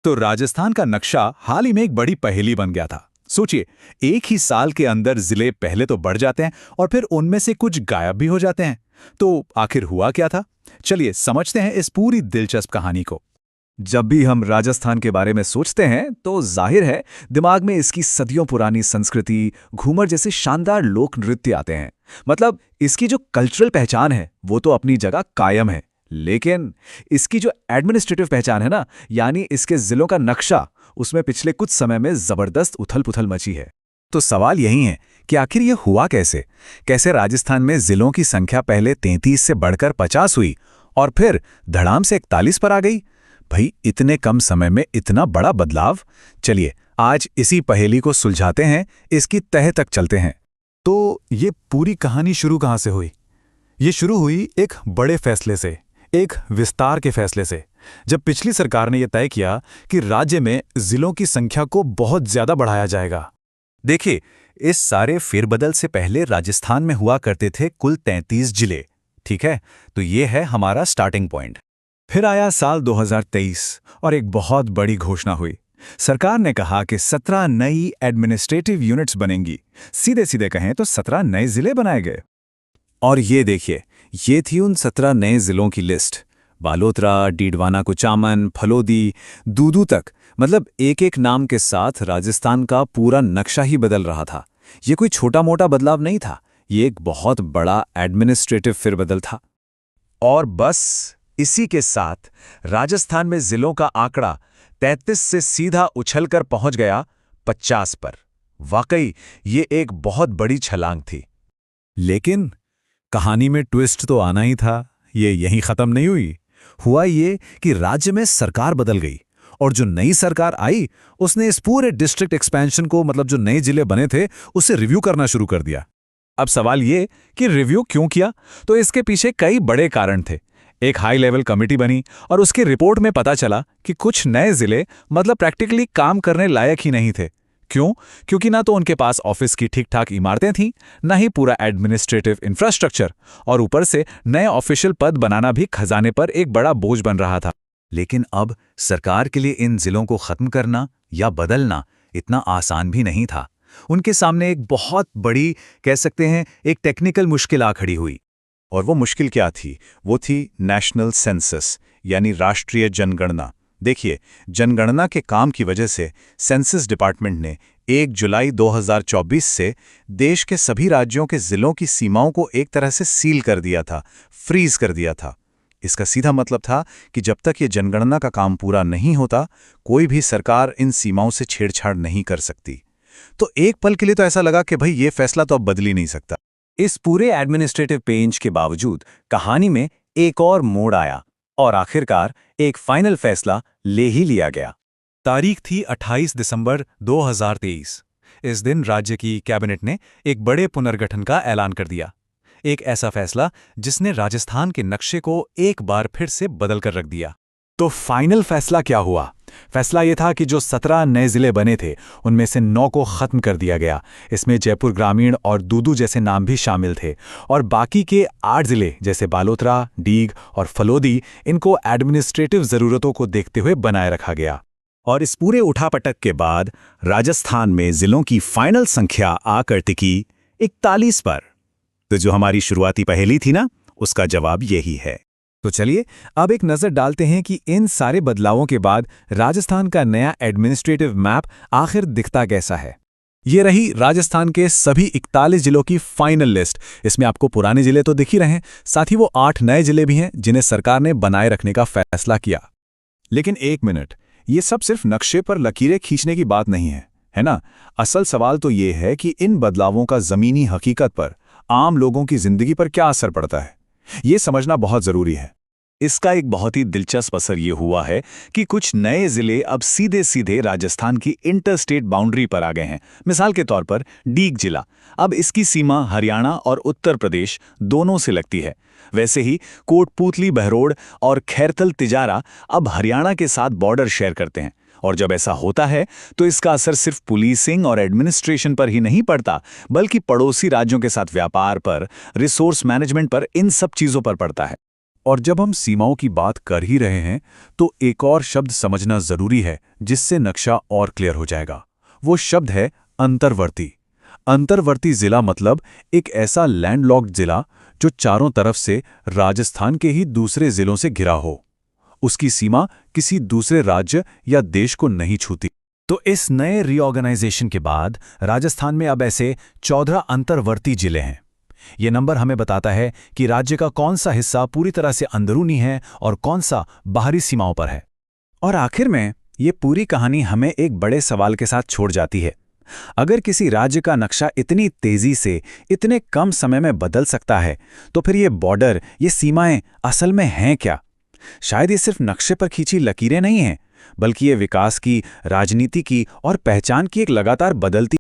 तो राजस्थान का नक्शा हाल ही में एक बड़ी पहेली बन गया था। सोचिए, एक ही साल के अंदर जिले पहले तो बढ़ जाते हैं और फिर उनमें से कुछ गायब भी हो जाते हैं। तो आखिर हुआ क्या था? चलिए समझते हैं इस पूरी दिलचस्प कहानी को। जब भी हम राजस्थान के बारे में सोचते हैं तो जाहिर है दिमाग में इसकी सदियों पुरानी संस्कृति, घूमर जैसे शानदार लोक नृत्य आते हैं। मतलब इसकी जो कल्चरल पहचान है वो तो अपनी जगह कायम है, लेकिन इसकी जो एडमिनिस्ट्रेटिव पहचान है ना, यानी इसके जिलों का नक्शा, उसमें पिछले कुछ समय में जबरदस्त उथल-पुथल मची है। तो सवाल यही है कि आखिर ये हुआ कैसे? कैसे राजस्थान में जिलों की संख्या पहले 33 से बढ़कर 50 हुई और फिर धड़ाम से 41 पर आ गई? भाई, इतने कम समय में इतना बड़ा बदलाव? चलिए आज इसी पहेली को सुलझाते हैं, इसकी तह तक चलते हैं। तो ये पूरी कहानी शुरू कहाँ से हुई? ये शुरू हुई एक बड़े फैसले से, एक विस्तार के फैसले से, जब पिछली सरकार ने यह तय किया कि राज्य में जिलों की संख्या को बहुत ज्यादा बढ़ाया जाएगा। देखिए, इस सारे फेरबदल से पहले राजस्थान में हुआ करते थे कुल 33 जिले। ठीक है, तो ये है हमारा स्टार्टिंग पॉइंट। फिर आया साल 2023 और एक बहुत बड़ी घोषणा हुई। सरकार ने कहा कि 17 नई एडमिनिस्ट्रेटिव यूनिट्स बनेंगी। सीधे सीधे कहें तो 17 नए जिले बनाए गए। और ये देखिए, ये थी उन 17 नए जिलों की लिस्ट। बालोतरा, डीडवाना कुचामन, फलोदी, दूदू तक, मतलब एक एक नाम के साथ राजस्थान का पूरा नक्शा ही बदल रहा था। ये कोई छोटा मोटा बदलाव नहीं था, ये एक बहुत बड़ा एडमिनिस्ट्रेटिव फेरबदल था। और बस इसी के साथ राजस्थान में जिलों का आंकड़ा 33 से सीधा उछलकर पहुंच गया 50 पर। वाकई ये एक बहुत बड़ी छलांग थी। लेकिन कहानी में ट्विस्ट तो आना ही था। ये यहीं खत्म नहीं हुई। हुआ ये कि राज्य में सरकार बदल गई और जो नई सरकार आई उसने इस पूरे डिस्ट्रिक्ट एक्सपेंशन को, मतलब जो नए जिले बने थे, उसे रिव्यू करना शुरू कर दिया। अब सवाल ये कि रिव्यू क्यों किया? तो इसके पीछे कई बड़े कारण थे। एक हाई लेवल कमेटी बनी और उसकी रिपोर्ट में पता चला कि कुछ नए जिले मतलब प्रैक्टिकली काम करने लायक ही नहीं थे। क्यों? क्योंकि ना तो उनके पास ऑफिस की ठीक ठाक इमारतें थीं, ना ही पूरा एडमिनिस्ट्रेटिव इंफ्रास्ट्रक्चर, और ऊपर से नए ऑफिशियल पद बनाना भी खजाने पर एक बड़ा बोझ बन रहा था। लेकिन अब सरकार के लिए इन जिलों को खत्म करना या बदलना इतना आसान भी नहीं था। उनके सामने एक बहुत बड़ी, कह सकते हैं, एक टेक्निकल मुश्किल आ खड़ी हुई। और वो मुश्किल क्या थी? वो थी नेशनल सेंसस, यानी राष्ट्रीय जनगणना। देखिए, जनगणना के काम की वजह से सेंसस डिपार्टमेंट ने 1 जुलाई 2024 से देश के सभी राज्यों के जिलों की सीमाओं को एक तरह से सील कर दिया था, फ्रीज कर दिया था। इसका सीधा मतलब था कि जब तक ये जनगणना का काम पूरा नहीं होता, कोई भी सरकार इन सीमाओं से छेड़छाड़ नहीं कर सकती। तो एक पल के लिए तो ऐसा लगा कि भाई ये फैसला तो अब बदल ही नहीं सकता। इस पूरे एडमिनिस्ट्रेटिव पेंच के बावजूद कहानी में एक और मोड़ आया और आखिरकार एक फाइनल फैसला ले ही लिया गया। तारीख थी 28 दिसंबर 2023। इस दिन राज्य की कैबिनेट ने एक बड़े पुनर्गठन का ऐलान कर दिया। एक ऐसा फैसला जिसने राजस्थान के नक्शे को एक बार फिर से बदल कर रख दिया। तो फाइनल फैसला क्या हुआ? फैसला यह था कि जो 17 नए जिले बने थे उनमें से 9 को खत्म कर दिया गया। इसमें जयपुर ग्रामीण और दूदू जैसे नाम भी शामिल थे, और बाकी के 8 जिले जैसे बालोतरा, डीग और फलोदी, इनको एडमिनिस्ट्रेटिव जरूरतों को देखते हुए बनाए रखा गया। और इस पूरे उठापटक के बाद राजस्थान में जिलों की फाइनल संख्या आकर टिकी 41 पर। तो जो हमारी शुरुआती पहेली थी ना, उसका जवाब यही है। तो चलिए अब एक नजर डालते हैं कि इन सारे बदलावों के बाद राजस्थान का नया एडमिनिस्ट्रेटिव मैप आखिर दिखता कैसा है। ये रही राजस्थान के सभी 41 जिलों की फाइनल लिस्ट। इसमें आपको पुराने जिले तो दिख ही रहे हैं, साथ ही वो 8 नए जिले भी हैं जिन्हें सरकार ने बनाए रखने का फैसला किया। लेकिन एक मिनट, ये सब सिर्फ नक्शे पर लकीरें खींचने की बात नहीं है ना? असल सवाल तो ये है कि इन बदलावों का जमीनी हकीकत पर, आम लोगों की जिंदगी पर क्या असर पड़ता है। ये समझना बहुत जरूरी है। इसका एक बहुत ही दिलचस्प असर ये हुआ है कि कुछ नए जिले अब सीधे सीधे राजस्थान की इंटरस्टेट बाउंड्री पर आ गए हैं। मिसाल के तौर पर डीग जिला, अब इसकी सीमा हरियाणा और उत्तर प्रदेश दोनों से लगती है। वैसे ही कोटपूतली, बहरोड़ और खैरथल तिजारा अब हरियाणा के साथ बॉर्डर शेयर करते हैं। और जब ऐसा होता है तो इसका असर सिर्फ पुलिसिंग और एडमिनिस्ट्रेशन पर ही नहीं पड़ता, बल्कि पड़ोसी राज्यों के साथ व्यापार पर, रिसोर्स मैनेजमेंट पर, इन सब चीजों पर पड़ता है। और जब हम सीमाओं की बात कर ही रहे हैं तो एक और शब्द समझना जरूरी है जिससे नक्शा और क्लियर हो जाएगा। वो शब्द है अंतर्वर्ती। अंतर्वर्ती जिला मतलब एक ऐसा लैंडलॉक्ड जिला जो चारों तरफ से राजस्थान के ही दूसरे जिलों से घिरा हो। उसकी सीमा किसी दूसरे राज्य या देश को नहीं छूती। तो इस नए रीऑर्गेनाइजेशन के बाद राजस्थान में अब ऐसे 14 अंतर्वर्ती जिले हैं। ये नंबर हमें बताता है कि राज्य का कौन सा हिस्सा पूरी तरह से अंदरूनी है और कौन सा बाहरी सीमाओं पर है। और आखिर में ये पूरी कहानी हमें एक बड़े सवाल के साथ छोड़ जाती है। अगर किसी राज्य का नक्शा इतनी तेजी से इतने कम समय में बदल सकता है तो फिर ये बॉर्डर, ये सीमाएं असल में हैं क्या? शायद ये सिर्फ नक्शे पर खींची लकीरें नहीं हैं, बल्कि ये विकास की, राजनीति की और पहचान की एक लगातार बदलती